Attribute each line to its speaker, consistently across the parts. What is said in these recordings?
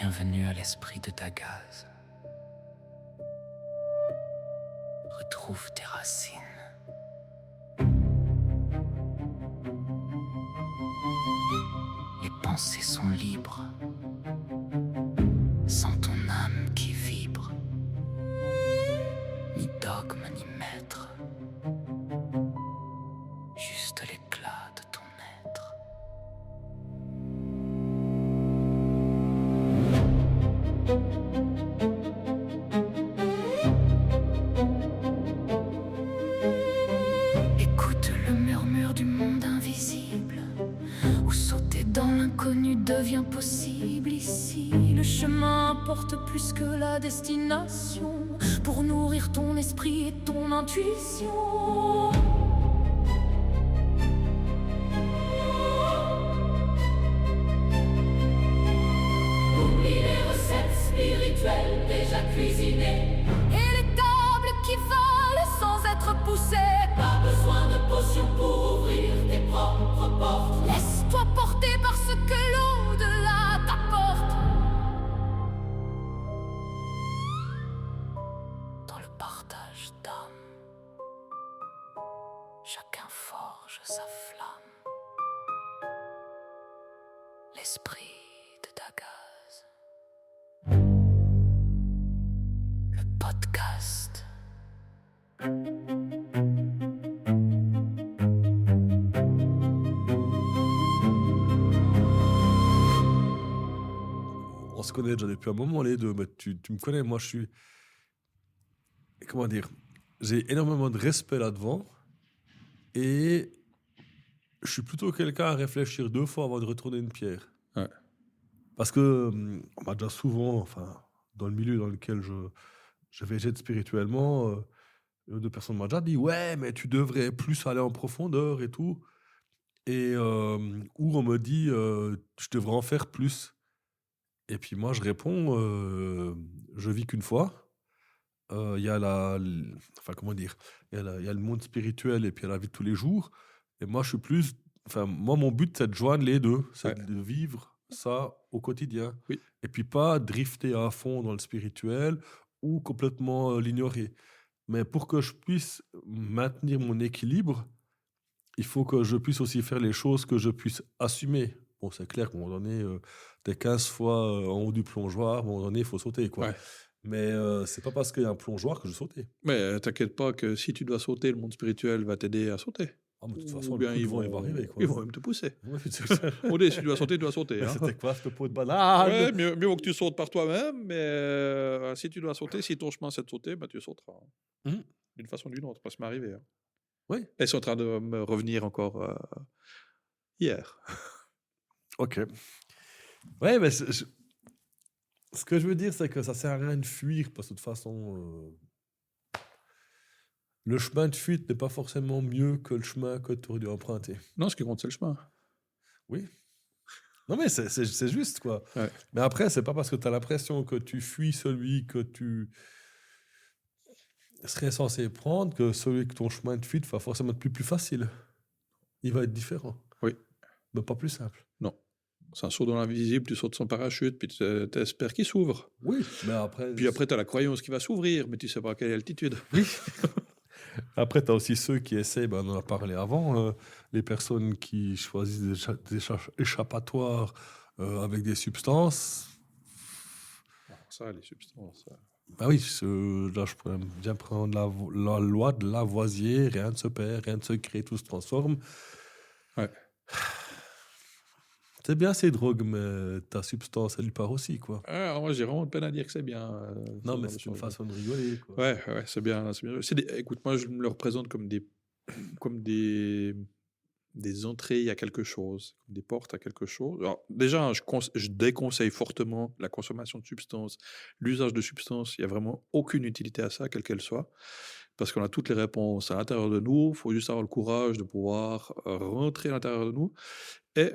Speaker 1: Bienvenue à l'esprit de Dagaz. Retrouve tes racines. Les pensées sont libres. Sans ton âme qui vibre. Ni dogme ni maître. Juste l'éclat de ton être. Écoute le murmure du monde invisible, où sauter dans l'inconnu devient possible. Ici, le chemin porte plus que la destination, pour nourrir ton esprit et ton intuition. Oublie les recettes spirituelles déjà cuisinées et les tables qui valent sans être poussées. Pas besoin de potions pour ouvrir tes propres portes. Laisse-toi porter par ce que l'au-delà t'apporte. Dans le partage d'âme, chacun forge sa flamme. L'esprit de Dagaz. Le podcast.
Speaker 2: On se connaît déjà depuis un moment les deux, mais tu me connais, moi je suis... Comment dire? J'ai énormément de respect là-devant et je suis plutôt quelqu'un à réfléchir 2 fois avant de retourner une pierre.
Speaker 3: Ouais.
Speaker 2: Parce que on m'a déjà souvent, enfin, dans le milieu dans lequel je végète spirituellement, deux personnes m'ont déjà dit « Ouais, mais tu devrais plus aller en profondeur et tout. » Et ou on me dit « Je devrais en faire plus. » Et puis moi, je réponds je vis qu'une fois. Il y a enfin, comment dire, il y a le monde spirituel et puis il y a la vie de tous les jours. Et moi, je suis plus... Enfin, moi, mon but, c'est de joindre les deux. C'est
Speaker 3: Ouais.
Speaker 2: de vivre ça au quotidien.
Speaker 3: Oui.
Speaker 2: Et puis pas drifter à fond dans le spirituel ou complètement l'ignorer. Mais pour que je puisse maintenir mon équilibre, il faut que je puisse aussi faire les choses que je puisse assumer. Bon, c'est clair qu'à un moment donné, t'es 15 fois en haut du plongeoir, à un moment donné, il faut sauter, quoi.
Speaker 3: Ouais.
Speaker 2: Mais c'est pas parce qu'il y a un plongeoir que je sautais.
Speaker 3: Mais t'inquiète pas que si tu dois sauter, le monde spirituel va t'aider à sauter.
Speaker 2: Ah, mais de toute
Speaker 3: Ou
Speaker 2: façon,
Speaker 3: bien
Speaker 2: le coup de
Speaker 3: ils
Speaker 2: vent, il va arriver, quoi.
Speaker 3: Ils vont même te pousser.
Speaker 2: Ouais, mais c'est-
Speaker 3: On dit, si tu dois sauter, tu dois sauter.
Speaker 2: Mais
Speaker 3: Hein.
Speaker 2: c'était quoi, cette peau de banane?
Speaker 3: Ouais, mieux vaut que tu sautes par toi-même, mais si tu dois sauter, si ton chemin c'est de sauter, bah, tu sauteras.
Speaker 2: Mhm.
Speaker 3: D'une façon ou d'une autre, ça m'est arrivé. Hein.
Speaker 2: Oui.
Speaker 3: Et c'est en train de me revenir encore hier.
Speaker 2: Ok. Ouais, mais ce que je veux dire, c'est que ça sert à rien de fuir, parce que de toute façon, le chemin de fuite n'est pas forcément mieux que le chemin que tu aurais dû emprunter.
Speaker 3: Non, ce qui compte, c'est le chemin.
Speaker 2: Oui. Non, mais c'est juste, quoi.
Speaker 3: Ouais.
Speaker 2: Mais après, c'est pas parce que tu as l'impression que tu fuis celui que tu serais censé prendre que celui que ton chemin de fuite va forcément être plus facile. Il va être différent.
Speaker 3: Oui.
Speaker 2: Mais pas plus simple.
Speaker 3: Non. C'est un saut dans l'invisible, tu sautes sans parachute, puis t'espères qu'il s'ouvre.
Speaker 2: Oui, mais après...
Speaker 3: Puis après, tu as la croyance qui va s'ouvrir, mais tu sais pas à quelle altitude.
Speaker 2: Oui. Après, tu as aussi ceux qui essayent, on en a parlé avant, les personnes qui choisissent des échappatoires avec des substances.
Speaker 3: Ça, les substances.
Speaker 2: Bah oui, là, je pourrais bien prendre la loi de Lavoisier, rien ne se perd, rien ne se crée, tout se transforme.
Speaker 3: Ouais.
Speaker 2: C'est bien ces drogues, mais ta substance, elle part aussi, quoi.
Speaker 3: Alors moi, j'ai vraiment de peine à dire que c'est bien.
Speaker 2: Non,
Speaker 3: ce
Speaker 2: mais
Speaker 3: genre de
Speaker 2: c'est une
Speaker 3: choses.
Speaker 2: façon de rigoler, quoi.
Speaker 3: Ouais, c'est bien. C'est bien. Écoute, moi, je me le représente comme des entrées à quelque chose, comme des portes à quelque chose. Alors, déjà, je déconseille fortement la consommation de substances, l'usage de substances. Il n'y a vraiment aucune utilité à ça, quelle qu'elle soit, parce qu'on a toutes les réponses à l'intérieur de nous. Il faut juste avoir le courage de pouvoir rentrer à l'intérieur de nous. Et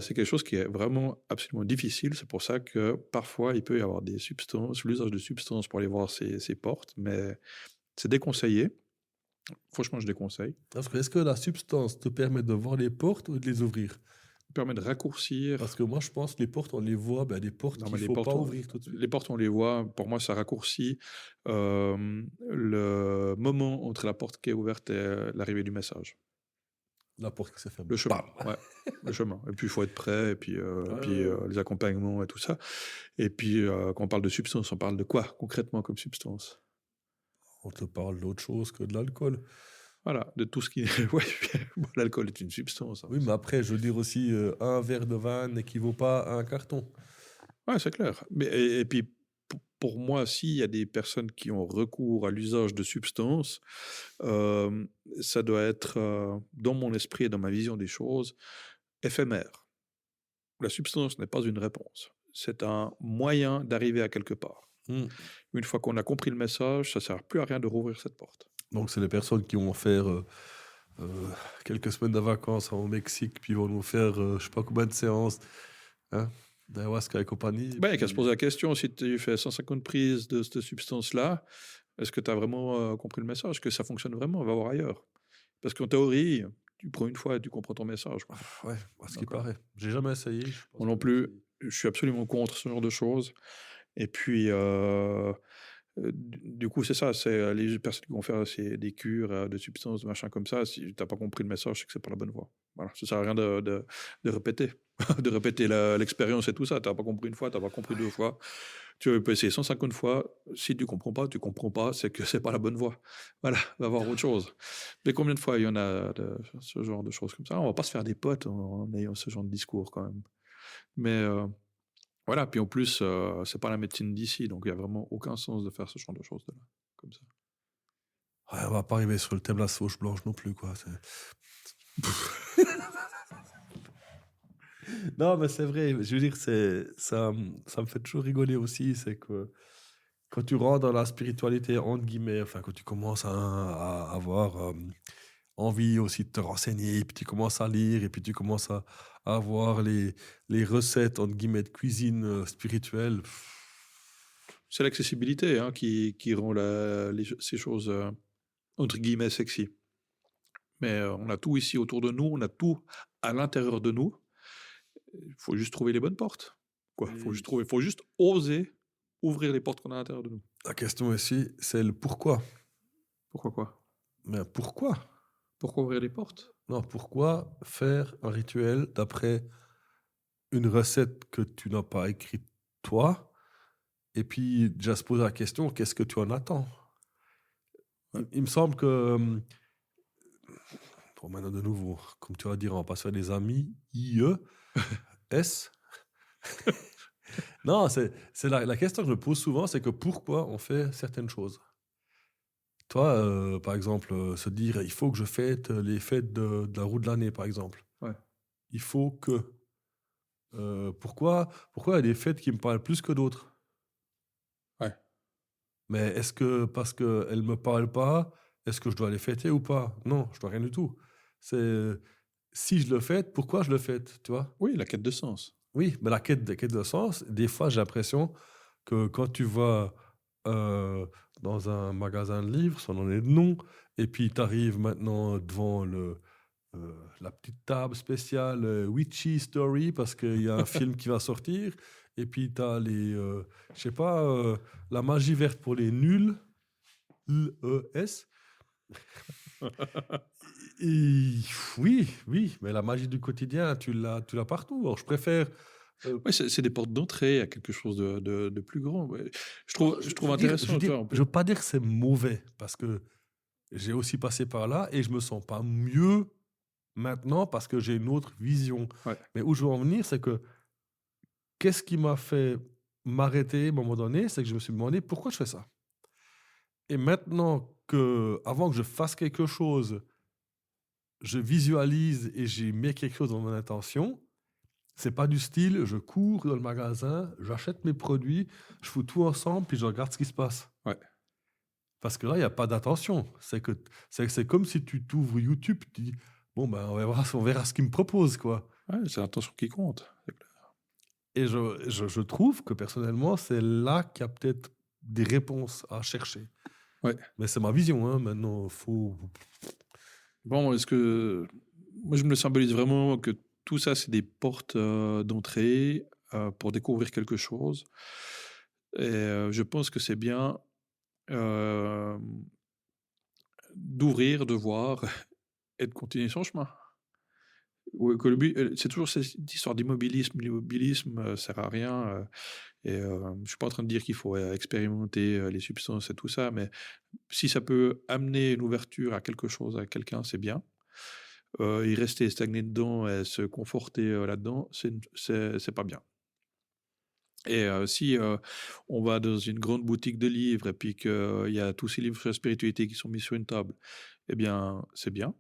Speaker 3: c'est quelque chose qui est vraiment absolument difficile. C'est pour ça que parfois, il peut y avoir des substances, l'usage de substances pour aller voir ces portes, mais c'est déconseillé. Franchement, je déconseille.
Speaker 2: Parce que est-ce que la substance te permet de voir les portes ou de les ouvrir?
Speaker 3: permet de raccourcir.
Speaker 2: Parce que moi, je pense que les portes, on les voit, des portes
Speaker 3: Non,
Speaker 2: qu'il
Speaker 3: mais
Speaker 2: ne faut pas ouvrir tout de suite.
Speaker 3: les portes, on les voit. Pour moi, ça raccourcit le moment entre la porte qui est ouverte et l'arrivée du message.
Speaker 2: La porte qui se ferme.
Speaker 3: Le chemin,
Speaker 2: Bam.
Speaker 3: ouais, le chemin. Et puis, il faut être prêt, et puis,
Speaker 2: Ouais.
Speaker 3: les accompagnements et tout ça. Et puis, quand on parle de substance, on parle de quoi concrètement comme substance?
Speaker 2: On te parle d'autre chose que de l'alcool.
Speaker 3: Voilà, de tout ce qui... Ouais, bon, l'alcool est une substance. Hein.
Speaker 2: Oui, mais après, je veux dire aussi, un verre de vin n'équivaut pas à un carton.
Speaker 3: Ouais, c'est clair. Mais, et puis, pour moi, s'il y a des personnes qui ont recours à l'usage de substances, ça doit être, dans mon esprit et dans ma vision des choses, éphémère. La substance n'est pas une réponse. C'est un moyen d'arriver à quelque part.
Speaker 2: Mm.
Speaker 3: Une fois qu'on a compris le message, ça ne sert plus à rien de rouvrir cette porte.
Speaker 2: Donc, c'est les personnes qui vont faire quelques semaines de vacances au Mexique, puis vont nous faire, je ne sais pas combien de séances, hein, d'ayahuasca et compagnie.
Speaker 3: Il y a qu'à se poser la question, si tu fais 150 prises de cette substance-là, est-ce que tu as vraiment compris le message? Est-ce que ça fonctionne vraiment? On va voir ailleurs. Parce qu'en théorie, tu prends une fois et tu comprends ton message. Quoi.
Speaker 2: Ouais, à ce qui paraît. J'ai jamais essayé.
Speaker 3: Moi non plus, je suis absolument contre ce genre de choses. Et puis, du coup, c'est ça, c'est les personnes qui vont faire des cures de substances, de machin comme ça. Si tu n'as pas compris le message, c'est que c'est pas la bonne voie. Voilà, ça sert à rien de répéter, de répéter l'expérience et tout ça. Tu n'as pas compris une fois, tu n'as pas compris 2 fois. Tu peux essayer 150 fois. Si tu comprends pas, c'est que c'est pas la bonne voie. Voilà, va voir autre chose. Mais combien de fois il y en a de ce genre de choses comme ça? On va pas se faire des potes en ayant ce genre de discours quand même. Mais voilà, puis en plus, c'est pas la médecine d'ici, donc il n'y a vraiment aucun sens de faire ce genre de choses là, comme ça.
Speaker 2: Ouais, on va pas arriver sur le thème de la sauge blanche non plus, quoi. Non, mais c'est vrai. Je veux dire, ça me fait toujours rigoler aussi. C'est que quand tu rentres dans la spiritualité, entre guillemets, enfin, quand tu commences à avoir envie aussi de te renseigner, puis tu commences à lire, et puis tu commences à avoir les recettes, entre guillemets, de cuisine spirituelle.
Speaker 3: C'est l'accessibilité qui rend ces choses, entre guillemets, sexy. Mais on a tout ici autour de nous, on a tout à l'intérieur de nous. Il faut juste trouver les bonnes portes. Il faut juste oser ouvrir les portes qu'on a à l'intérieur de nous.
Speaker 2: La question ici, c'est le pourquoi.
Speaker 3: Pourquoi quoi?
Speaker 2: Mais pourquoi?
Speaker 3: Pourquoi ouvrir les portes?
Speaker 2: Non, pourquoi faire un rituel d'après une recette que tu n'as pas écrite toi? Et puis, déjà se poser la question, qu'est-ce que tu en attends? Il me semble que, bon, maintenant de nouveau, comme tu vas dire, on va pas se faire des amis, IE-S. Non, c'est la question que je me pose souvent, c'est que pourquoi on fait certaines choses? Toi, par exemple, se dire, il faut que je fête les fêtes de la roue de l'année, par exemple.
Speaker 3: Ouais.
Speaker 2: Il faut que... pourquoi il y a des fêtes qui me parlent plus que d'autres?
Speaker 3: Ouais.
Speaker 2: Mais est-ce que parce qu'elles ne me parlent pas, est-ce que je dois les fêter ou pas? Non, je dois rien du tout. C'est si je le fête, pourquoi je le fête, tu vois?
Speaker 3: Oui, la quête de sens.
Speaker 2: Oui, mais la quête de sens, des fois, j'ai l'impression que quand tu vas dans un magasin de livres, son nom est de nom, et puis tu arrives maintenant devant la petite table spéciale Witchy Story, parce qu'il y a un film qui va sortir, et puis tu as je sais pas, la magie verte pour les nuls, LES. Oui, mais la magie du quotidien, tu l'as partout. Alors, je préfère...
Speaker 3: Ouais, c'est des portes d'entrée à quelque chose de plus grand. Ouais. Je trouve intéressant.
Speaker 2: Je ne veux pas dire que c'est mauvais, parce que j'ai aussi passé par là et je me sens pas mieux maintenant parce que j'ai une autre vision.
Speaker 3: Ouais.
Speaker 2: Mais où je veux en venir, c'est que qu'est-ce qui m'a fait m'arrêter à un moment donné, c'est que je me suis demandé pourquoi je fais ça. Et maintenant avant que je fasse quelque chose, je visualise et j'y mets quelque chose dans mon intention. C'est pas du style, je cours dans le magasin, j'achète mes produits, je fous tout ensemble, puis je regarde ce qui se passe.
Speaker 3: Ouais.
Speaker 2: Parce que là, il n'y a pas d'attention. C'est comme si tu t'ouvres YouTube, tu dis, bon, ben, on verra ce qu'il me propose, quoi.
Speaker 3: Ouais, c'est l'attention qui compte.
Speaker 2: Et je trouve que, personnellement, c'est là qu'il y a peut-être des réponses à chercher.
Speaker 3: Ouais.
Speaker 2: Mais c'est ma vision, hein. Maintenant, faut...
Speaker 3: Bon, moi, je me le symbolise vraiment que tout ça, c'est des portes d'entrée pour découvrir quelque chose. Et je pense que c'est bien euh, d'ouvrir, de voir et de continuer son chemin. Ouais, que le but, c'est toujours cette histoire d'immobilisme. L'immobilisme sert à rien. Je suis pas en train de dire qu'il faut expérimenter les substances et tout ça, mais si ça peut amener une ouverture à quelque chose, à quelqu'un, c'est bien. Y rester stagné dedans et se conforter là-dedans, c'est pas bien. Et si on va dans une grande boutique de livres et puis qu'il y a tous ces livres sur la spiritualité qui sont mis sur une table, eh bien, c'est bien.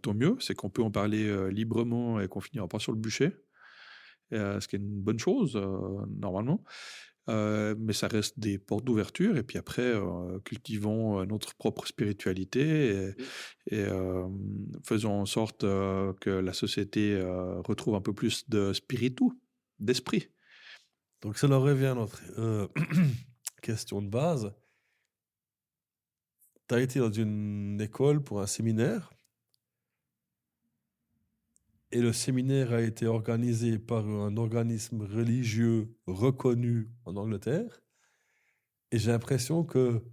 Speaker 3: Tant mieux, c'est qu'on peut en parler librement et qu'on finira pas sur le bûcher, ce qui est une bonne chose normalement. Mais ça reste des portes d'ouverture et puis après, cultivons notre propre spiritualité et faisons en sorte que la société retrouve un peu plus de spiritu, d'esprit.
Speaker 2: Donc ça leur revient à notre question de base. Tu as été dans une école pour un séminaire et le séminaire a été organisé par un organisme religieux reconnu en Angleterre. Et j'ai l'impression que,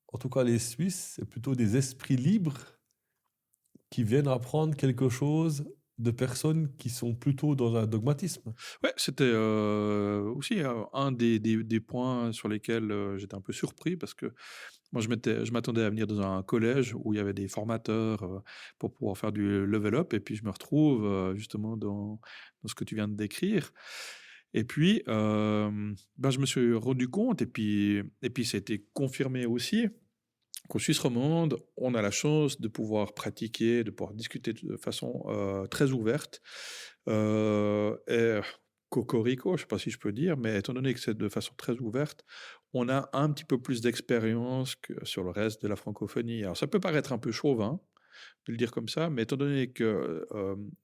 Speaker 2: en tout cas les Suisses, c'est plutôt des esprits libres qui viennent apprendre quelque chose de personnes qui sont plutôt dans un dogmatisme.
Speaker 3: Ouais, c'était aussi un des points sur lesquels j'étais un peu surpris parce que moi, je m'attendais à venir dans un collège où il y avait des formateurs pour pouvoir faire du level up et puis je me retrouve justement dans ce que tu viens de décrire. Et puis, je me suis rendu compte et puis ça a été confirmé aussi qu'en Suisse romande, on a la chance de pouvoir pratiquer, de pouvoir discuter de façon très ouverte. Et cocorico, je ne sais pas si je peux dire, mais étant donné que c'est de façon très ouverte, on a un petit peu plus d'expérience que sur le reste de la francophonie. Alors ça peut paraître un peu chauvin de le dire comme ça, mais étant donné que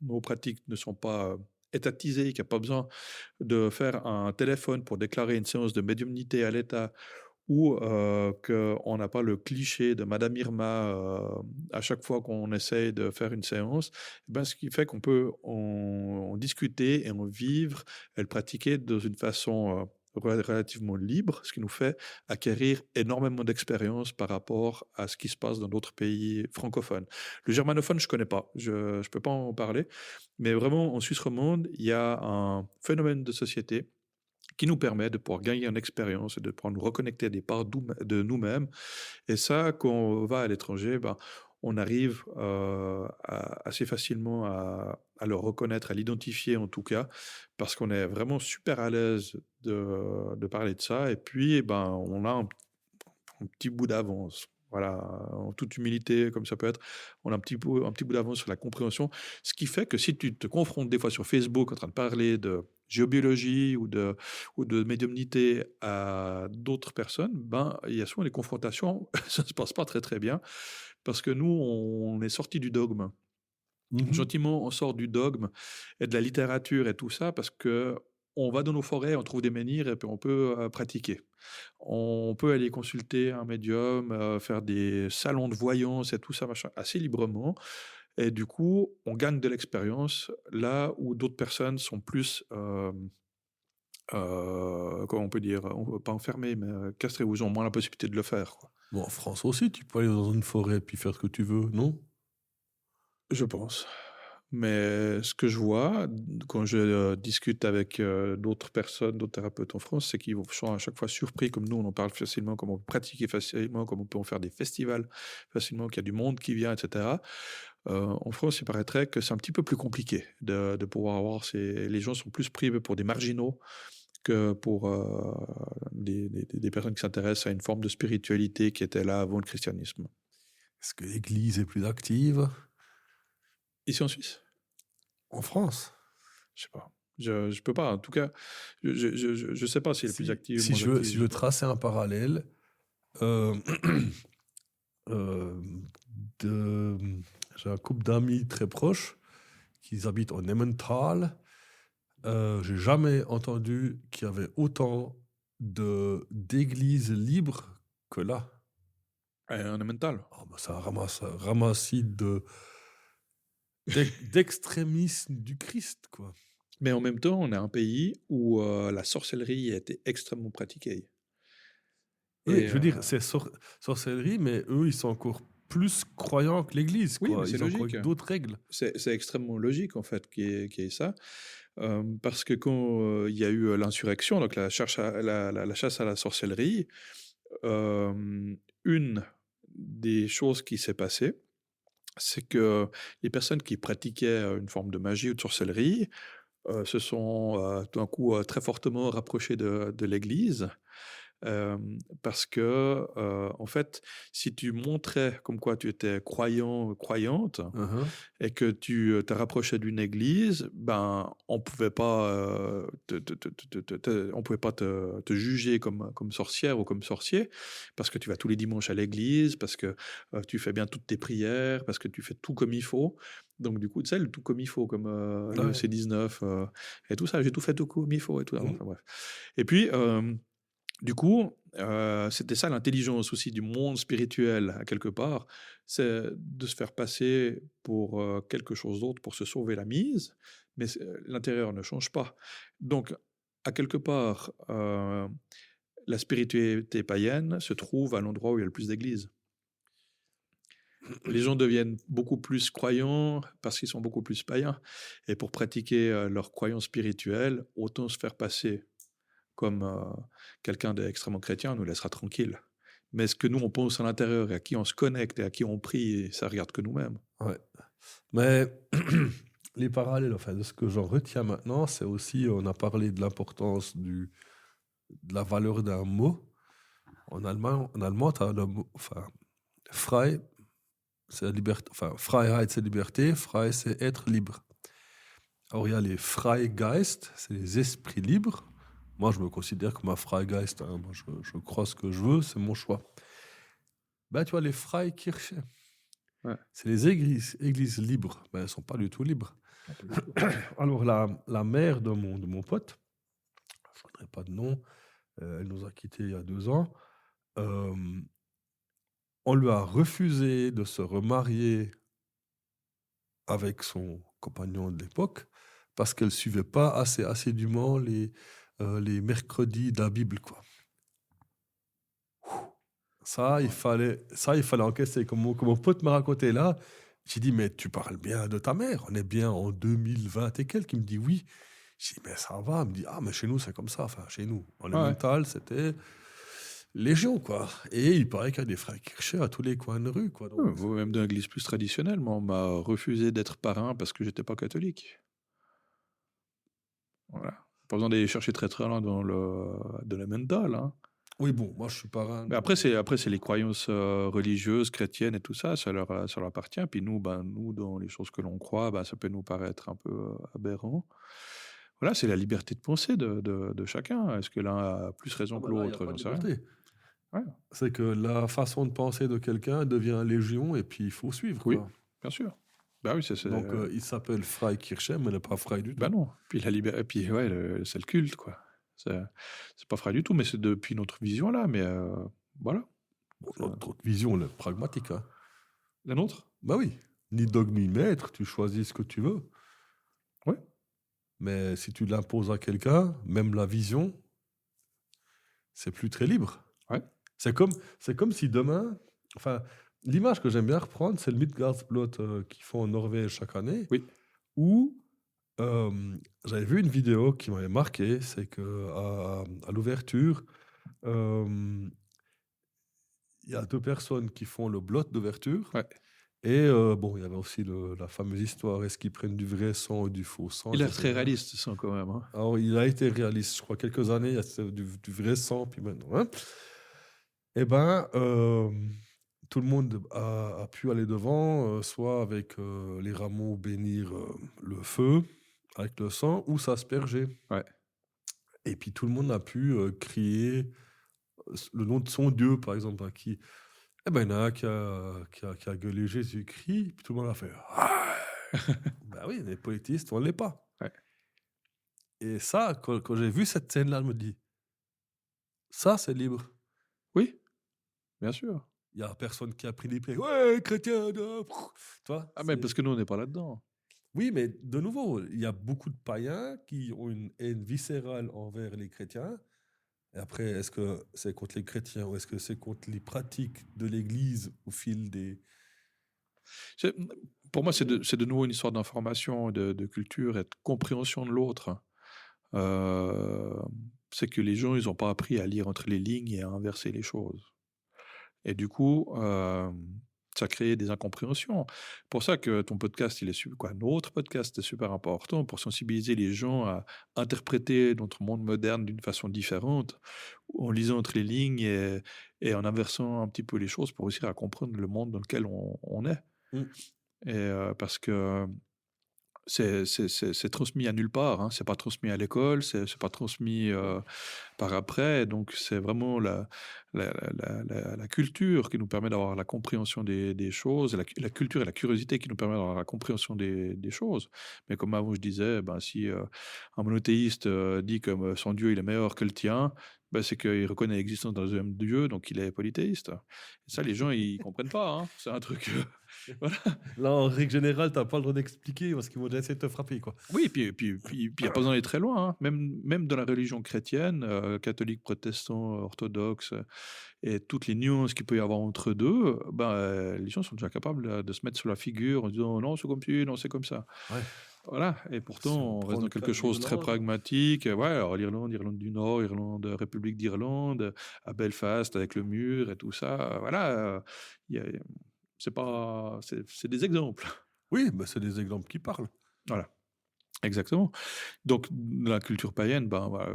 Speaker 3: nos pratiques ne sont pas étatisées, qu'il n'y a pas besoin de faire un téléphone pour déclarer une séance de médiumnité à l'État, ou qu'on n'a pas le cliché de Madame Irma à chaque fois qu'on essaye de faire une séance, ce qui fait qu'on peut en discuter et en vivre et le pratiquer dans une façon relativement libre, ce qui nous fait acquérir énormément d'expérience par rapport à ce qui se passe dans d'autres pays francophones. Le germanophone, je ne connais pas, je ne peux pas en parler, mais vraiment en Suisse romande, il y a un phénomène de société qui nous permet de pouvoir gagner en expérience et de pouvoir nous reconnecter à des parts de nous-mêmes. Et ça, quand on va à l'étranger, on arrive assez facilement à le reconnaître, à l'identifier en tout cas, parce qu'on est vraiment super à l'aise de parler de ça. Et puis, on a un petit bout d'avance. Voilà, en toute humilité, comme ça peut être, on a un petit bout d'avance sur la compréhension. Ce qui fait que si tu te confrontes des fois sur Facebook en train de parler de géobiologie ou de médiumnité à d'autres personnes, il y a souvent des confrontations, ça ne se passe pas très très bien, parce que nous, on est sorti du dogme. Gentiment, on sort du dogme et de la littérature et tout ça, parce que on va dans nos forêts, on trouve des menhirs et puis on peut pratiquer. On peut aller consulter un médium, faire des salons de voyance et tout ça, machin, assez librement. Et du coup, on gagne de l'expérience là où d'autres personnes sont plus, comment on peut dire, pas enfermées, mais castrées, où ils ont moins la possibilité de le faire, quoi.
Speaker 2: Bon, en France aussi, tu peux aller dans une forêt et puis faire ce que tu veux, non?
Speaker 3: Je pense. Mais ce que je vois quand je discute avec d'autres personnes, d'autres thérapeutes en France, c'est qu'ils sont à chaque fois surpris, comme nous, on en parle facilement, comme on peut pratiquer facilement, comme on peut en faire des festivals facilement, qu'il y a du monde qui vient, etc. En France, il paraîtrait que c'est un petit peu plus compliqué de pouvoir avoir les gens sont plus pris pour des marginaux que pour des personnes qui s'intéressent à une forme de spiritualité qui était là avant le christianisme.
Speaker 2: Est-ce que l'Église est plus active
Speaker 3: Ici en Suisse?
Speaker 2: en France?
Speaker 3: Je sais pas. Je peux pas. En tout cas, je sais pas si elle est plus active.
Speaker 2: Si je veux tracer un parallèle, j'ai un couple d'amis très proches qui habitent en Emmental. J'ai jamais entendu qu'il y avait autant d'églises libres que là.
Speaker 3: Un mental.
Speaker 2: C'est un ramassis de d'extrémisme du Christ, quoi.
Speaker 3: Mais en même temps, on est un pays où la sorcellerie a été extrêmement pratiquée.
Speaker 2: Oui,
Speaker 3: Et
Speaker 2: je veux dire, c'est sorcellerie, mais eux, ils sont encore plus croyants que l'Église,
Speaker 3: oui, mais
Speaker 2: quoi.
Speaker 3: c'est
Speaker 2: Ils ont encore
Speaker 3: logique.
Speaker 2: d'autres règles.
Speaker 3: C'est extrêmement logique, en fait, qu'il y ait ça. Parce que quand il y a eu l'insurrection, donc la chasse à la sorcellerie, une des choses qui s'est passée, c'est que les personnes qui pratiquaient une forme de magie ou de sorcellerie se sont tout d'un coup très fortement rapprochées de l'Église. Parce que, en fait, si tu montrais comme quoi tu étais croyant ou croyante
Speaker 2: Uhum.
Speaker 3: et que tu te rapprochais d'une église, ben, on pouvait pas on pouvait pas te juger comme sorcière ou comme sorcier parce que tu vas tous les dimanches à l'église, parce que tu fais bien toutes tes prières, parce que tu fais tout comme il faut. Donc, du coup, tu sais, le tout comme il faut, comme le
Speaker 2: Ouais.
Speaker 3: C19 et tout ça, j'ai tout fait tout comme il faut et tout.
Speaker 2: Mhm.
Speaker 3: Enfin, bref. Et puis, du coup, c'était ça l'intelligence aussi du monde spirituel, à quelque part, c'est de se faire passer pour quelque chose d'autre pour se sauver la mise, mais l'intérieur ne change pas. Donc, à quelque part, la spiritualité païenne se trouve à l'endroit où il y a le plus d'églises. Les gens deviennent beaucoup plus croyants parce qu'ils sont beaucoup plus païens. Et pour pratiquer leur croyance spirituelle, autant se faire passer comme quelqu'un d'extrêmement chrétien nous laissera tranquille. Mais ce que nous, on pense à l'intérieur et à qui on se connecte et à qui on prie, ça regarde que nous-mêmes.
Speaker 2: Ouais. Mais les parallèles, enfin, de ce que j'en retiens maintenant, c'est aussi, on a parlé de l'importance de la valeur d'un mot. En allemand, tu as le mot, enfin, frei, c'est la liberté, enfin, Freiheit, c'est liberté, frei, c'est être libre. Alors, il y a les Freigeist, c'est les esprits libres. Moi, je me considère comme un Freigeist. Hein. Moi, je crois ce que je veux, c'est mon choix. Ben, tu vois, les Freikirche,
Speaker 3: Ouais.
Speaker 2: c'est les églises libres. Ben, elles ne sont pas du tout libres. Alors, la mère de mon pote, je ne voudrais pas de nom, elle nous a quittés il y a 2 ans. On lui a refusé de se remarier avec son compagnon de l'époque parce qu'elle ne suivait pas assez assidûment les mercredis de la Bible, quoi. Ça, il fallait encaisser. Comme mon pote m'a raconté là, j'ai dit, mais tu parles bien de ta mère. On est bien en 2020 et quelques. Il me dit oui. J'ai dit, mais ça va. Il me dit, ah, mais chez nous, c'est comme ça. Enfin, chez nous, en
Speaker 3: Ouais.
Speaker 2: Emmental, c'était légion, quoi. Et il paraît qu'il y a des frères Kircher à tous les coins de rue, quoi. Donc,
Speaker 3: Même dans l'église plus traditionnelle, moi, on m'a refusé d'être parrain parce que j'étais pas catholique. Voilà. Pas besoin d'aller chercher très très loin dans de la mental. Hein.
Speaker 2: oui, bon, moi, je suis parrain.
Speaker 3: Mais après, c'est les croyances religieuses, chrétiennes et tout ça, ça leur appartient. Puis nous, nous, dans les choses que l'on croit, ça peut nous paraître un peu aberrant. Voilà, c'est la liberté de penser de chacun. Est-ce que l'un a plus raison que
Speaker 2: Là, il y a
Speaker 3: l'autre?
Speaker 2: pas
Speaker 3: J'en
Speaker 2: de
Speaker 3: sais rien.
Speaker 2: liberté.
Speaker 3: Ouais.
Speaker 2: C'est que la façon de penser de quelqu'un devient légion et puis il faut suivre,
Speaker 3: Oui,
Speaker 2: quoi.
Speaker 3: bien sûr. Bah oui,
Speaker 2: Donc, il s'appelle Freikirche, mais il n'est pas frei du tout.
Speaker 3: Bah non. Puis et puis ouais, c'est le culte, quoi. C'est pas vrai du tout, mais c'est depuis notre vision là. Mais voilà.
Speaker 2: Bon, notre vision, elle est pragmatique. Hein.
Speaker 3: La nôtre?
Speaker 2: Bah oui. Ni dogme ni maître, tu choisis ce que tu veux.
Speaker 3: Ouais.
Speaker 2: Mais si tu l'imposes à quelqu'un, même la vision, c'est plus très libre.
Speaker 3: Ouais.
Speaker 2: C'est comme si demain. Enfin, l'image que j'aime bien reprendre, c'est le Midgardsblot qu'ils font en Norvège chaque année.
Speaker 3: Oui.
Speaker 2: Où j'avais vu une vidéo qui m'avait marqué, c'est que à l'ouverture, il y a 2 personnes qui font le blot d'ouverture.
Speaker 3: Ouais.
Speaker 2: Et bon, il y avait aussi la fameuse histoire, est-ce qu'ils prennent du vrai sang ou du faux sang?
Speaker 3: Il a l'air
Speaker 2: etc.
Speaker 3: très réaliste, ça, quand même. Hein.
Speaker 2: Alors, il a été réaliste, je crois, quelques années, il y a du vrai sang, puis maintenant. Hein. Eh ben, tout le monde a pu aller devant, soit avec les rameaux bénir le feu, avec le sang, ou s'asperger.
Speaker 3: Ouais.
Speaker 2: Et puis tout le monde a pu crier le nom de son Dieu, par exemple, à qui. Eh ben, il y en a un qui a gueulé Jésus-Christ, puis tout le monde a fait. Ben oui, les politistes, on ne l'est pas.
Speaker 3: Ouais.
Speaker 2: Et ça, quand j'ai vu cette scène-là, je me dis, ça, c'est libre.
Speaker 3: Oui, bien sûr.
Speaker 2: Il n'y a personne qui a pris les pieds. Ouais, chrétien, tu vois,
Speaker 3: Ah, mais parce que nous, on n'est pas là-dedans.
Speaker 2: Oui, mais de nouveau, il y a beaucoup de païens qui ont une haine viscérale envers les chrétiens. Et après, est-ce que c'est contre les chrétiens ou est-ce que c'est contre les pratiques de l'Église au fil des...
Speaker 3: C'est- Pour moi, c'est de nouveau une histoire d'information, de culture et de compréhension de l'autre. Euh, c'est que les gens, ils n'ont pas appris à lire entre les lignes et à inverser les choses. Et du coup, ça crée des incompréhensions. Pour ça que ton podcast, notre podcast est super important pour sensibiliser les gens à interpréter notre monde moderne d'une façon différente, en lisant entre les lignes et en inversant un petit peu les choses pour réussir à comprendre le monde dans lequel on est.
Speaker 2: Mm.
Speaker 3: Et parce que c'est transmis à nulle part, hein. C'est pas transmis à l'école, c'est pas transmis par après. Donc c'est vraiment la culture qui nous permet d'avoir la compréhension des choses, la culture et la curiosité qui nous permet d'avoir la compréhension des choses. Mais comme avant je disais, ben, si un monothéiste dit que son Dieu il est meilleur que le tien, ben, c'est qu'il reconnaît l'existence d'un deuxième Dieu, donc il est polythéiste. Et ça, les gens, ils comprennent pas, hein. C'est un truc... voilà.
Speaker 2: Là, en règle générale, tu n'as pas le droit d'expliquer parce qu'ils vont déjà essayer de te frapper, quoi.
Speaker 3: Oui, puis il n'y a pas besoin d'aller très loin, hein. Même dans la religion chrétienne, catholique, protestant, orthodoxe, et toutes les nuances qu'il peut y avoir entre deux, les gens sont déjà capables de se mettre sur la figure en disant non, c'est comme ci, non, c'est comme ça.
Speaker 2: Ouais.
Speaker 3: Voilà, et
Speaker 2: Si
Speaker 3: pourtant,
Speaker 2: on
Speaker 3: on
Speaker 2: prend
Speaker 3: reste
Speaker 2: le
Speaker 3: dans
Speaker 2: cas
Speaker 3: quelque
Speaker 2: de
Speaker 3: chose de très
Speaker 2: l'Irlande,
Speaker 3: pragmatique. Ouais, alors l'Irlande, Irlande du Nord, Irlande, République d'Irlande, à Belfast avec le mur et tout ça. Voilà, y a- c'est des exemples.
Speaker 2: oui, bah, c'est des exemples qui parlent.
Speaker 3: Voilà, exactement. Donc, dans la culture païenne, voilà,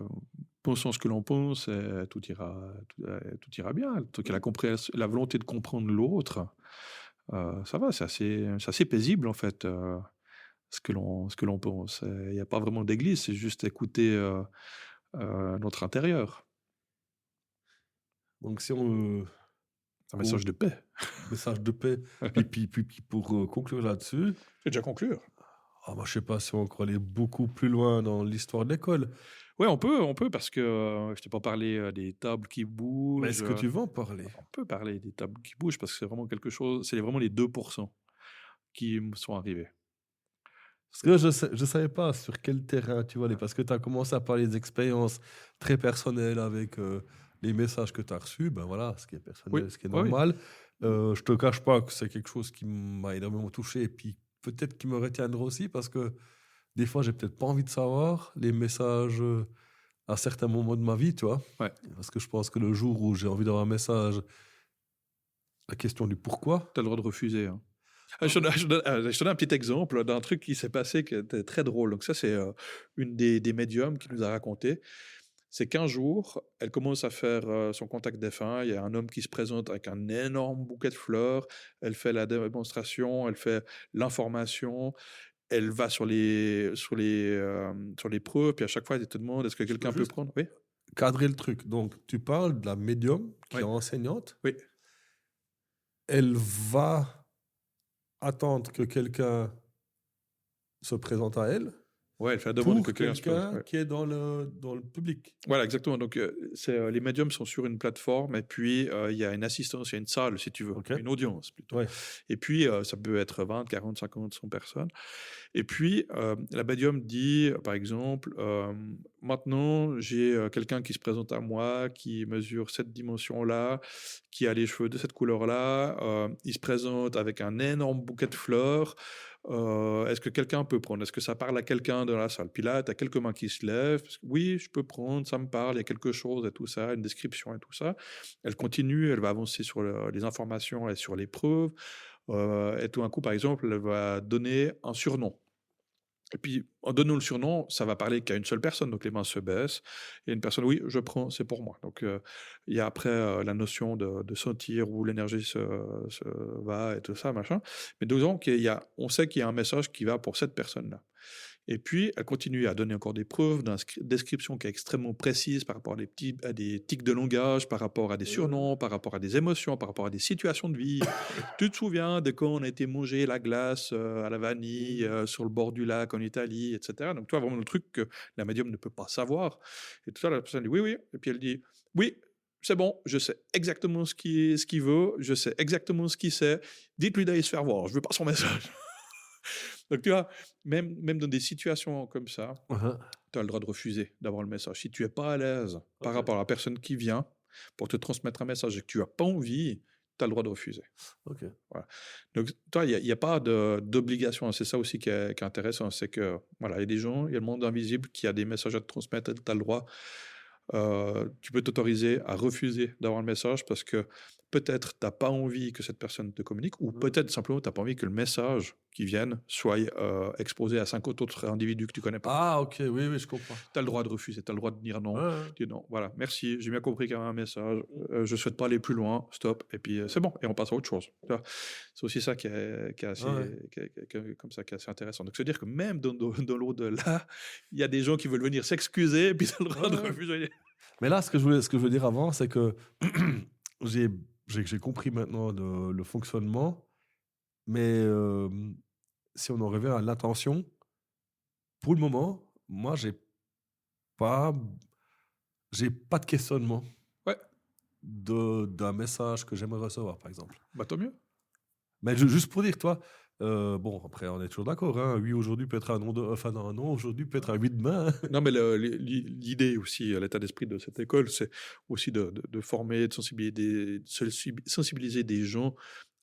Speaker 3: pensons ce que l'on pense, et tout ira bien. Donc, la volonté de comprendre l'autre, ça va, c'est assez paisible en fait, ce que l'on pense. Il n'y a pas vraiment d'église, c'est juste écouter notre intérieur.
Speaker 2: Donc, si on...
Speaker 3: Un message de paix.
Speaker 2: message de paix. Puis pour conclure là-dessus,
Speaker 3: C'est déjà conclure.
Speaker 2: moi, je sais pas si on peut aller beaucoup plus loin dans l'histoire de l'école.
Speaker 3: Ouais, on peut parce que je t'ai pas parlé des tables qui bougent.
Speaker 2: Mais est-ce que tu veux en parler?
Speaker 3: On peut parler des tables qui bougent parce que c'est vraiment quelque chose, c'est vraiment les 2% qui me sont arrivés.
Speaker 2: Parce que je savais pas sur quel terrain tu vas aller, parce que tu as commencé à parler des expériences très personnelles avec les messages que tu as reçus, ben voilà, ce qui est personnel,
Speaker 3: Oui,
Speaker 2: ce qui est
Speaker 3: oui, oui.
Speaker 2: normal. Je te cache pas que c'est quelque chose qui m'a énormément touché, et puis peut-être qui me retiendra aussi, parce que des fois, j'ai peut-être pas envie de savoir les messages à certains moments de ma vie, tu vois.
Speaker 3: Ouais.
Speaker 2: Parce que je pense que le jour où j'ai envie d'avoir un message, la question du pourquoi,
Speaker 3: Tu as le droit de refuser, hein. Je te donne un petit exemple d'un truc qui s'est passé qui était très drôle. Donc ça, c'est une des médiums qui nous a raconté. C'est qu'un jour, elle commence à faire son contact défunt. Il y a un homme qui se présente avec un énorme bouquet de fleurs. Elle fait la démonstration, elle fait l'information. Elle va sur les preuves. Puis à chaque fois, elle te demande est-ce que quelqu'un peut
Speaker 2: juste
Speaker 3: prendre. Oui,
Speaker 2: cadrer le truc. Donc, tu parles de la médium qui
Speaker 3: Oui.
Speaker 2: est enseignante.
Speaker 3: oui,
Speaker 2: Elle va attendre que quelqu'un se présente à elle
Speaker 3: ouais. Elle fait la demande
Speaker 2: pour
Speaker 3: que quelqu'un se présente.
Speaker 2: quelqu'un
Speaker 3: Ouais.
Speaker 2: qui est dans le public.
Speaker 3: Voilà, exactement. Donc, les médiums sont sur une plateforme et puis il y a une assistance, il y a une salle, si tu veux,
Speaker 2: Ok.
Speaker 3: une audience plutôt.
Speaker 2: Ouais.
Speaker 3: Et puis, ça peut être 20, 40, 50, 100 personnes. Et puis, la médium dit, par exemple, maintenant, j'ai quelqu'un qui se présente à moi, qui mesure cette dimension-là, qui a les cheveux de cette couleur-là, il se présente avec un énorme bouquet de fleurs. Est-ce que quelqu'un peut prendre? Est-ce que ça parle à quelqu'un dans la salle? Puis là, tu as quelques mains qui se lèvent. Parce que, oui, je peux prendre, ça me parle, il y a quelque chose et tout ça, une description et tout ça. Elle continue, elle va avancer sur les informations et sur les preuves. Et tout d'un coup, par exemple, elle va donner un surnom. Et puis, en donnant le surnom, ça va parler qu'à une seule personne. Donc, les mains se baissent. Et une personne, oui, je prends, c'est pour moi. Donc, il y a après la notion de sentir où l'énergie se va et tout ça, machin. Mais disons on sait qu'il y a un message qui va pour cette personne-là. Et puis, elle continue à donner encore des preuves, d'une description qui est extrêmement précise par rapport à des tics de langage, par rapport à des surnoms, par rapport à des émotions, par rapport à des situations de vie. Tu te souviens de quand on a été manger la glace à la vanille sur le bord du lac en Italie, etc. Donc, tu vois vraiment le truc que la médium ne peut pas savoir. Et tout ça, la personne dit oui, oui. Et puis elle dit oui, c'est bon, je sais exactement ce qu'il veut, je sais exactement ce qu'il sait. Dites-lui d'aller se faire voir, je veux pas son message. Donc, tu vois, même dans des situations comme ça,
Speaker 2: Uh-huh.
Speaker 3: tu as le droit de refuser d'avoir le message. Si tu n'es pas à l'aise par
Speaker 2: Ok.
Speaker 3: rapport à la personne qui vient pour te transmettre un message et que tu n'as pas envie, tu as le droit de refuser.
Speaker 2: Ok.
Speaker 3: Voilà. Donc, toi, il n'y a pas d'obligation. C'est ça aussi qui est intéressant. C'est que, voilà, il y a des gens, il y a le monde invisible qui a des messages à te transmettre et tu as le droit. Tu peux t'autoriser à refuser d'avoir le message parce que peut-être tu n'as pas envie que cette personne te communique ou peut-être simplement tu n'as pas envie que le message qui vienne soit exposé à 5 autres individus que tu connais pas.
Speaker 2: Ah, ok, oui, je comprends.
Speaker 3: Tu as le droit de refuser, tu as le droit de dire non.
Speaker 2: Ouais.
Speaker 3: Dire non, voilà, merci, j'ai bien compris qu'il y avait un message, je souhaite pas aller plus loin, stop, et puis c'est bon, et on passe à autre chose. Tu vois. C'est aussi ça qui est assez, comme ça, qui est assez intéressant. Donc, c'est-à-dire que même dans l'au-delà, il y a des gens qui veulent venir s'excuser, et puis tu as le droit de refuser.
Speaker 2: Mais là, ce que je veux dire avant, c'est que j'ai compris maintenant le fonctionnement, mais si on en revient à l'intention, pour le moment, moi, j'ai pas de questionnement
Speaker 3: Ouais,
Speaker 2: d'un message que j'aimerais recevoir, par exemple.
Speaker 3: bah tant mieux.
Speaker 2: Mais juste pour dire, toi, bon, après, on est toujours d'accord, hein, oui, aujourd'hui peut être un non, enfin, non, un non, aujourd'hui peut être un oui demain. Hein.
Speaker 3: Non, mais l'idée aussi, l'état d'esprit de cette école, c'est aussi de former, de sensibiliser des gens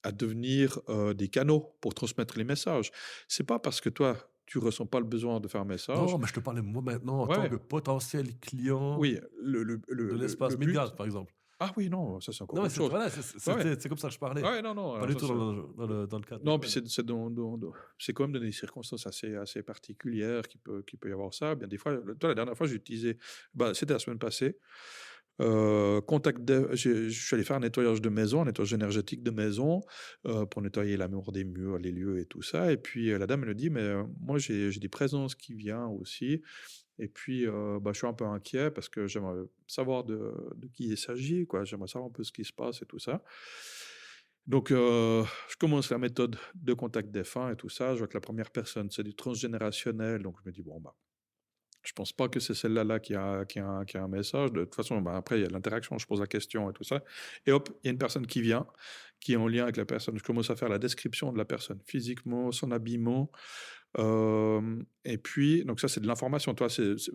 Speaker 3: à devenir des canaux pour transmettre les messages. C'est pas parce que toi, tu ressens pas le besoin de faire un message.
Speaker 2: Non, mais je te parlais moi maintenant en tant
Speaker 3: Ouais.
Speaker 2: que potentiel client
Speaker 3: Oui,
Speaker 2: de l'espace
Speaker 3: but.
Speaker 2: média, par exemple.
Speaker 3: Ah oui, non, ça c'est encore
Speaker 2: Non, mais
Speaker 3: autre chose.
Speaker 2: voilà, c'est comme ça que je parlais.
Speaker 3: Ouais, non,
Speaker 2: Pas du
Speaker 3: ça,
Speaker 2: tout
Speaker 3: c'est-
Speaker 2: dans le cadre.
Speaker 3: Non, puis c'est c'est quand même dans des circonstances assez particulières qu'il peut y avoir ça. Bien des fois, toi, la dernière fois, j'ai utilisé, c'était la semaine passée, je suis allé faire un nettoyage de maison, un nettoyage énergétique de maison, pour nettoyer la mémoire des murs, les lieux et tout ça. Et puis la dame, elle me dit, mais moi, j'ai des présences qui viennent aussi. Et puis, je suis un peu inquiet parce que j'aimerais savoir de qui il s'agit, quoi. J'aimerais savoir un peu ce qui se passe et tout ça. Donc, je commence la méthode de contact défunt et tout ça. Je vois que la première personne, c'est du transgénérationnel. Donc, je me dis, bon, je pense pas que c'est celle-là qui a un message. De toute façon, après, il y a l'interaction, je pose la question et tout ça. Et hop, il y a une personne qui vient, qui est en lien avec la personne. Je commence à faire la description de la personne, physiquement, son habillement. Et puis, donc ça, c'est de l'information. Toi,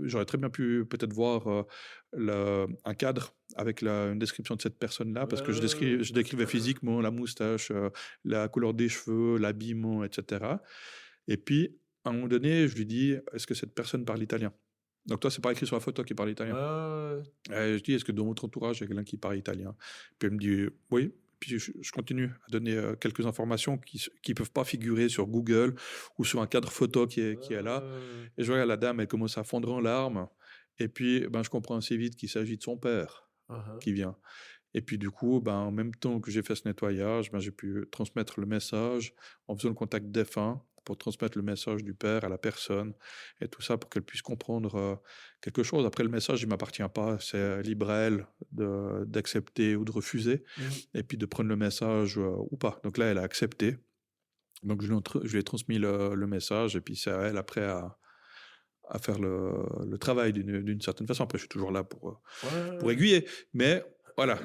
Speaker 3: j'aurais très bien pu peut-être voir un cadre avec une description de cette personne-là, parce que je décrivais physiquement la moustache, la couleur des cheveux, l'habillement, etc. Et puis, à un moment donné, je lui dis, est-ce que cette personne parle italien? Donc toi, c'est pas écrit sur la photo qu'il parle italien. Je dis, est-ce que dans votre entourage, il y a quelqu'un qui parle italien? Puis elle me dit, oui. Puis je continue à donner quelques informations qui peuvent pas figurer sur Google ou sur un cadre photo qui est là. Et je vois la dame, elle commence à fondre en larmes. Et puis, je comprends assez vite qu'il s'agit de son père qui vient. Et puis du coup, en même temps que j'ai fait ce nettoyage, j'ai pu transmettre le message en faisant le contact défunt pour transmettre le message du père à la personne et tout ça pour qu'elle puisse comprendre quelque chose. Après, le message, il ne m'appartient pas, c'est libre à elle d'accepter ou de refuser et puis de prendre le message ou pas. Donc là, elle a accepté. Donc je lui ai transmis le message et puis c'est à elle après à faire le travail d'une certaine façon. Après, je suis toujours là pour aiguiller, mais voilà,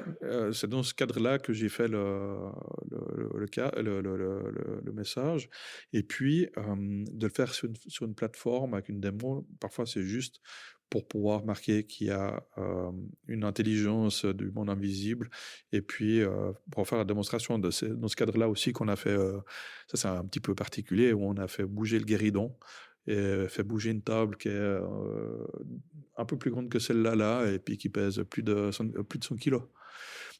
Speaker 3: c'est dans ce cadre-là que j'ai fait le message. Et puis, de le faire sur une plateforme avec une démo, parfois c'est juste pour pouvoir marquer qu'il y a une intelligence du monde invisible. Et puis, pour faire la démonstration dans ce cadre-là aussi qu'on a fait, ça c'est un petit peu particulier, où on a fait bouger le guéridon et fait bouger une table qui est un peu plus grande que celle-là, et puis qui pèse plus de 100 kilos.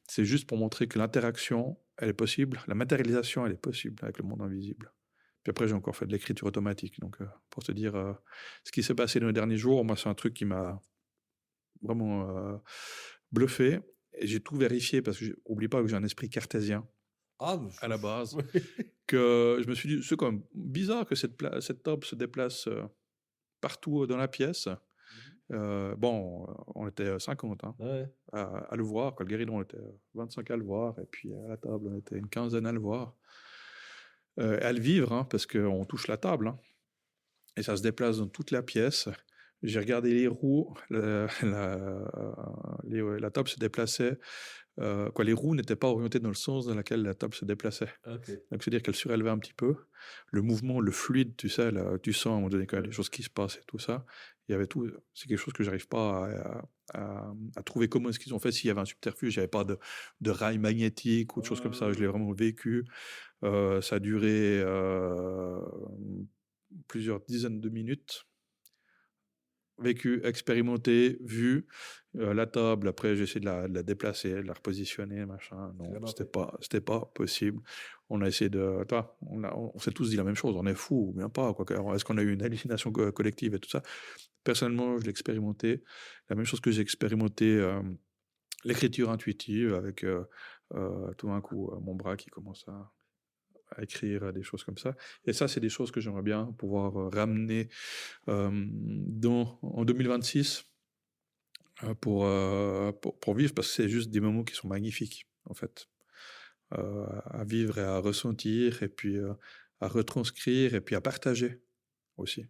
Speaker 3: C'est juste pour montrer que l'interaction, elle est possible, la matérialisation, elle est possible avec le monde invisible. Puis après, j'ai encore fait de l'écriture automatique. Donc, pour te dire ce qui s'est passé dans les derniers jours, moi, c'est un truc qui m'a vraiment bluffé. Et j'ai tout vérifié parce que n'oublie pas que j'ai un esprit cartésien à la base. Que je me suis dit, c'est quand même bizarre que cette table se déplace partout dans la pièce. On était 50 à le voir. Quand le guéridon, on était 25 à le voir. Et puis à la table, on était une quinzaine à le voir. À le vivre, parce qu'on touche la table. Et ça se déplace dans toute la pièce. J'ai regardé les roues. La table se déplaçait les roues n'étaient pas orientées dans le sens dans lequel la table se déplaçait.
Speaker 2: Ok.
Speaker 3: Donc, c'est-à-dire qu'elle surélevait un petit peu. Le mouvement, le fluide, tu sais, là, tu sens à un moment donné quand il y a des choses qui se passent et tout ça. Il y avait tout. C'est quelque chose que j'arrive pas à trouver comment est-ce qu'ils ont fait. S'il y avait un subterfuge, il n'y avait pas de rail magnétique ou de choses comme ça. Je l'ai vraiment vécu. Ça a duré plusieurs dizaines de minutes. Vécu, expérimenté, vu. La table, après, j'ai essayé de la déplacer, de la repositionner, machin. Non, c'était pas possible. On a essayé de... on s'est tous dit la même chose. On est fou ou bien pas, quoi. Est-ce qu'on a eu une hallucination collective et tout ça? Personnellement, je l'ai expérimenté. La même chose que j'ai expérimenté l'écriture intuitive avec tout d'un coup mon bras qui commence à écrire des choses comme ça. Et ça, c'est des choses que j'aimerais bien pouvoir ramener en 2026 pour vivre, parce que c'est juste des moments qui sont magnifiques, en fait. À vivre et à ressentir, et puis à retranscrire, et puis à partager aussi.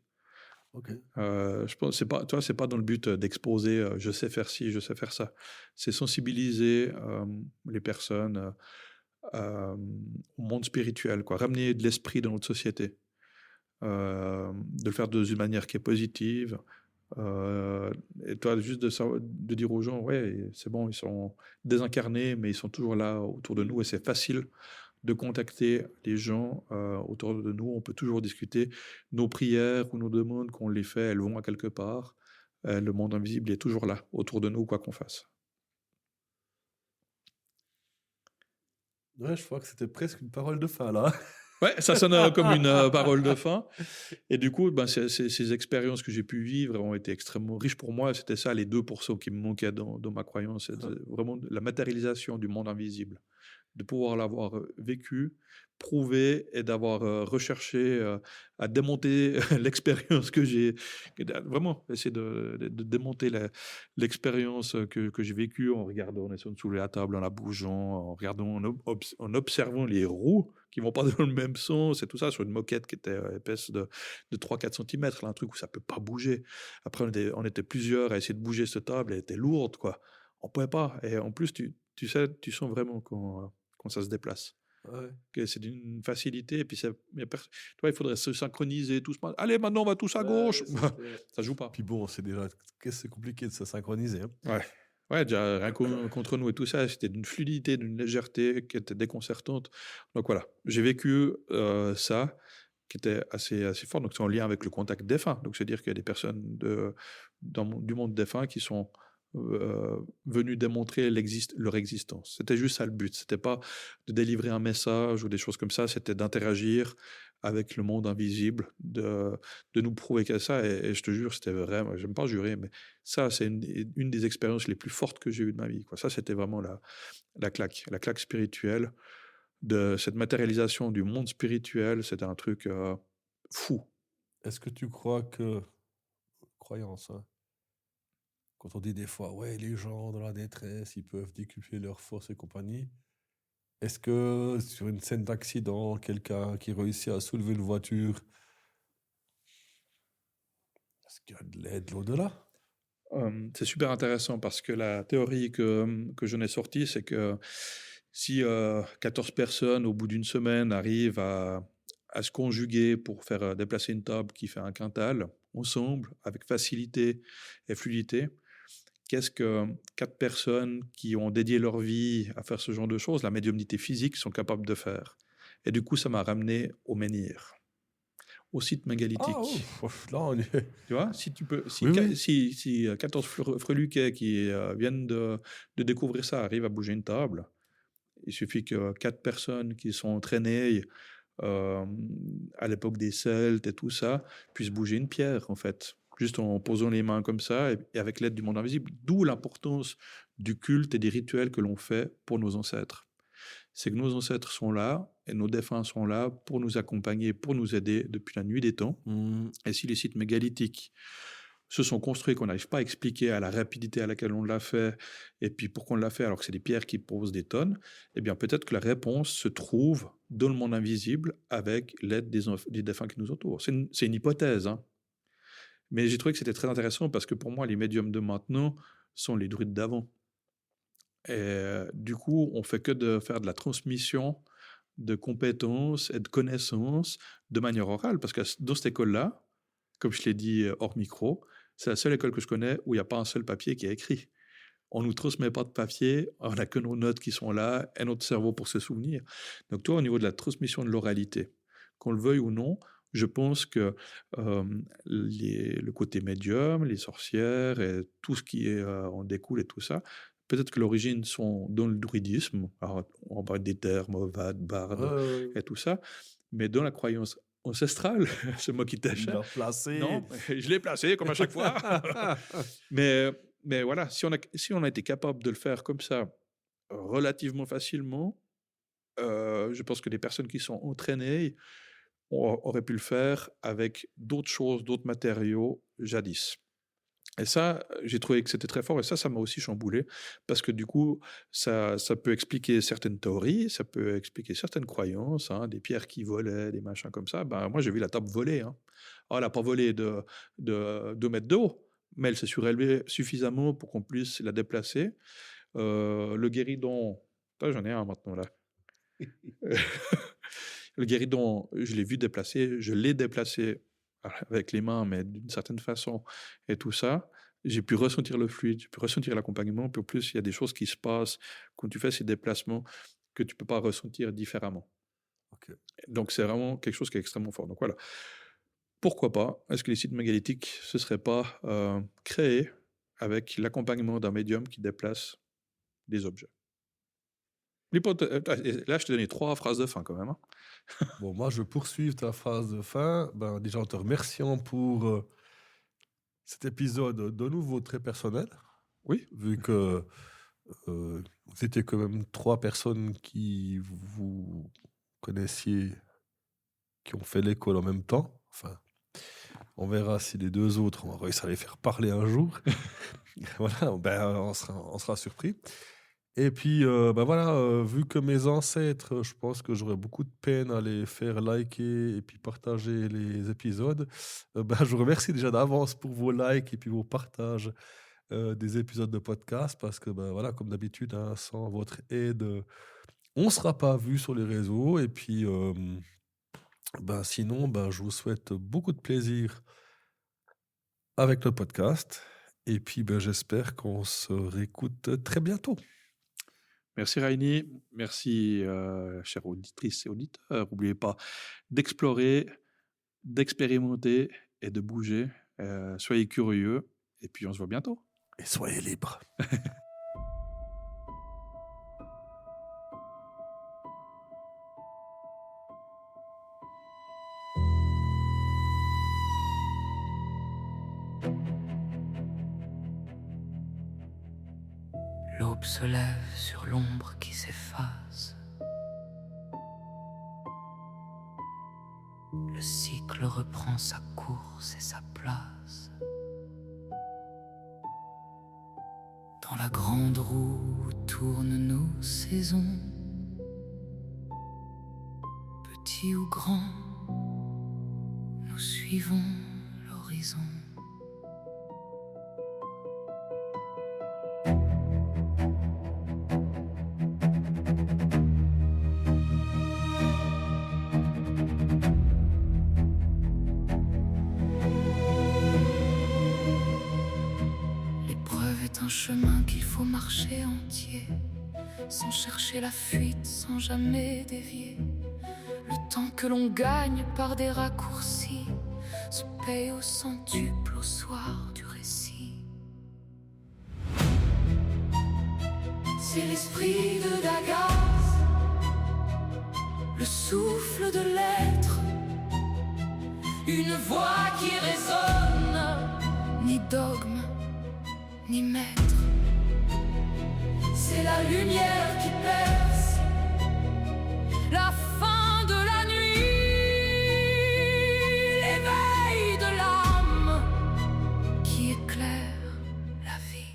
Speaker 2: Ok.
Speaker 3: Je pense, c'est pas dans le but d'exposer je sais faire ci, je sais faire ça. C'est sensibiliser les personnes au monde spirituel, quoi. Ramener de l'esprit dans notre société. De le faire d'une manière qui est positive. Et toi, juste de dire aux gens, ouais, c'est bon, ils sont désincarnés, mais ils sont toujours là autour de nous, et c'est facile de contacter les gens autour de nous. On peut toujours discuter. Nos prières ou nos demandes, qu'on les fait, elles vont à quelque part. Le monde invisible est toujours là, autour de nous, quoi qu'on fasse.
Speaker 2: Ouais, je crois que c'était presque une parole de fin, là.
Speaker 3: Ouais, ça sonne comme une parole de fin. Et du coup, ces expériences que j'ai pu vivre ont été extrêmement riches pour moi. C'était ça, les 2% qui me manquaient dans ma croyance. C'était vraiment la matérialisation du monde invisible. De pouvoir l'avoir vécu, prouvé, et d'avoir recherché à démonter l'expérience que j'ai... Vraiment, essayer de démonter l'expérience que j'ai vécue en regardant, en essayant de soulever la table, en la bougeant, en regardant, en observant les roues qui vont pas dans le même sens, et tout ça, sur une moquette qui était épaisse de 3-4 cm, là, un truc où ça peut pas bouger. Après, on était plusieurs à essayer de bouger cette table, elle était lourde, quoi. On pouvait pas. Et en plus, tu sais, tu sens vraiment quand ça se déplace.
Speaker 2: Ouais.
Speaker 3: Que c'est d'une facilité, et puis toi, il faudrait se synchroniser tous. Allez, maintenant on va tous à gauche. Ça joue pas.
Speaker 2: Puis bon, c'est compliqué de se synchroniser. Hein.
Speaker 3: Ouais, déjà rien contre nous et tout ça, c'était d'une fluidité, d'une légèreté qui était déconcertante. Donc voilà, j'ai vécu ça qui était assez fort. Donc c'est en lien avec le contact défunt. Donc c'est dire qu'il y a des personnes du monde défunt qui sont venus démontrer leur existence. C'était juste ça le but. C'était pas de délivrer un message ou des choses comme ça, c'était d'interagir avec le monde invisible, de nous prouver que ça. Et je te jure, c'était vraiment, j'aime pas jurer, mais ça, c'est une des expériences les plus fortes que j'ai eues de ma vie, quoi. Ça, c'était vraiment la claque spirituelle, de cette matérialisation du monde spirituel. C'était un truc fou.
Speaker 2: Est-ce que tu crois que... Croyance, hein. Quand on dit des fois, ouais, les gens dans la détresse, ils peuvent décupler leurs forces et compagnie. Est-ce que sur une scène d'accident, quelqu'un qui réussit à soulever une voiture, est-ce qu'il y a de l'aide l'au-delà?
Speaker 3: C'est super intéressant, parce que la théorie que j'en ai sortie, c'est que si 14 personnes au bout d'une semaine arrivent à se conjuguer pour faire déplacer une table qui fait un quintal, ensemble, avec facilité et fluidité, qu'est-ce que 4 personnes qui ont dédié leur vie à faire ce genre de choses, la médiumnité physique, sont capables de faire? Et du coup, ça m'a ramené au menhir, au site mégalithique.
Speaker 2: Ah, là, on est...
Speaker 3: Tu vois, si 14 freluquets qui viennent de découvrir ça arrivent à bouger une table, il suffit que 4 personnes qui sont entraînées à l'époque des Celtes et tout ça puissent bouger une pierre, en fait, juste en posant les mains comme ça, et avec l'aide du monde invisible. D'où l'importance du culte et des rituels que l'on fait pour nos ancêtres. C'est que nos ancêtres sont là, et nos défunts sont là pour nous accompagner, pour nous aider depuis la nuit des temps. Et si les sites mégalithiques se sont construits, qu'on n'arrive pas à expliquer à la rapidité à laquelle on l'a fait, et puis pourquoi on l'a fait alors que c'est des pierres qui posent des tonnes, eh bien peut-être que la réponse se trouve dans le monde invisible avec l'aide des défunts qui nous entourent. C'est une hypothèse, hein. Mais j'ai trouvé que c'était très intéressant, parce que pour moi, les médiums de maintenant sont les druides d'avant. Et du coup, on fait que de faire de la transmission de compétences et de connaissances de manière orale. Parce que dans cette école-là, comme je l'ai dit hors micro, c'est la seule école que je connais où il n'y a pas un seul papier qui est écrit. On ne nous transmet pas de papier, on n'a que nos notes qui sont là et notre cerveau pour se souvenir. Donc toi, au niveau de la transmission de l'oralité, qu'on le veuille ou non, je pense que le côté médium, les sorcières et tout ce qui en découle et tout ça, peut-être que l'origine sont dans le druidisme, alors, on parle des termes, Ovad, Barde et tout ça, mais dans la croyance ancestrale, c'est moi qui
Speaker 2: Il l'a
Speaker 3: t'achète.
Speaker 2: placé.
Speaker 3: Non, je l'ai placé comme à chaque fois. mais voilà, si on a été capable de le faire comme ça relativement facilement, je pense que les personnes qui sont entraînées auraient pu le faire avec d'autres choses, d'autres matériaux jadis. Et ça, j'ai trouvé que c'était très fort et ça m'a aussi chamboulé parce que du coup, ça peut expliquer certaines théories, ça peut expliquer certaines croyances, hein, des pierres qui volaient, des machins comme ça. Ben, moi, j'ai vu la table voler. Hein. Alors, elle n'a pas volé de 2 mètres de haut, mais elle s'est surélevée suffisamment pour qu'on puisse la déplacer. Le guéridon, j'en ai un maintenant là. Le guéridon, je l'ai vu déplacer, je l'ai déplacé avec les mains, mais d'une certaine façon, et tout ça, j'ai pu ressentir le fluide, j'ai pu ressentir l'accompagnement, puis en plus, il y a des choses qui se passent quand tu fais ces déplacements que tu ne peux pas ressentir différemment.
Speaker 2: Ok.
Speaker 3: Donc, c'est vraiment quelque chose qui est extrêmement fort. Donc, voilà. Pourquoi pas, est-ce que les sites mégalithiques ne se seraient pas créés avec l'accompagnement d'un médium qui déplace des objets? Là, je t'ai donné 3 phrases de fin quand même. Hein.
Speaker 2: Bon, moi, je poursuis ta phrase de fin. Ben, déjà, en te remerciant pour cet épisode de nouveau très personnel.
Speaker 3: Oui.
Speaker 2: Vu que vous étiez quand même 3 personnes qui vous connaissiez, qui ont fait l'école en même temps. Enfin, on verra si les 2 autres, on va réussir à les faire parler un jour. Voilà, ben, on sera surpris. Et puis, ben voilà, vu que mes ancêtres, je pense que j'aurais beaucoup de peine à les faire liker et puis partager les épisodes, ben, je vous remercie déjà d'avance pour vos likes et puis vos partages des épisodes de podcast parce que, ben, voilà, comme d'habitude, hein, sans votre aide, on ne sera pas vu sur les réseaux. Et puis, ben, sinon, ben, je vous souhaite beaucoup de plaisir avec le podcast. Et puis, ben, j'espère qu'on se réécoute très bientôt.
Speaker 3: Merci Rainy, merci chères auditrices et auditeurs. N'oubliez pas d'explorer, d'expérimenter et de bouger. Soyez curieux et puis on se voit bientôt.
Speaker 2: Et soyez libres.
Speaker 1: L'aube se lève sur l'ombre qui s'efface. Le cycle reprend sa course et sa place. Dans la grande roue tournent nos saisons. Petits ou grands, nous suivons l'horizon. Un chemin qu'il faut marcher entier, sans chercher la fuite, sans jamais dévier. Le temps que l'on gagne par des raccourcis se paye au centuple au soir du récit. C'est l'esprit de Dagas, le souffle de l'être, une voix qui résonne, ni dogme ni maître. C'est la lumière qui perce, la fin de la nuit, l'éveil de l'âme qui éclaire la vie.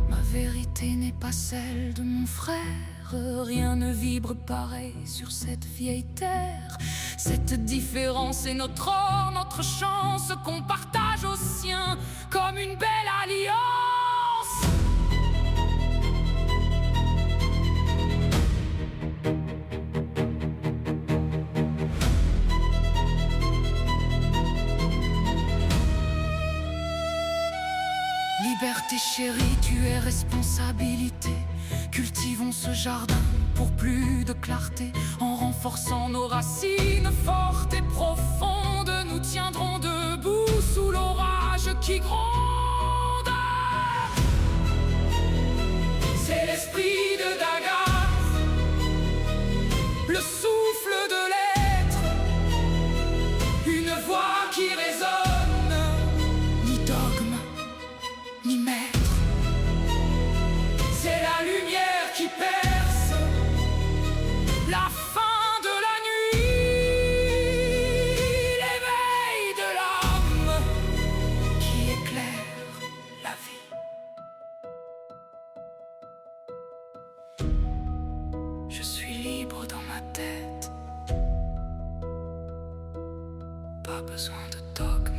Speaker 1: Ma vérité n'est pas celle de mon frère, rien ne vibre pareil sur cette vieille terre. Cette différence est notre or, notre chance qu'on partage aux siens comme une belle alliance. Liberté chérie, tu es responsabilité. Cultivons ce jardin pour plus de clarté. En renforçant nos racines fortes et profondes, nous tiendrons debout sous l'orage qui gronde. C'est l'esprit de Dagar, le souffle de l'être, une voix qui résonne, ni dogme, ni maître. C'est la lumière qui perce la fin de la nuit, l'éveil de l'âme qui éclaire la vie. Je suis libre dans ma tête, pas besoin de dogme.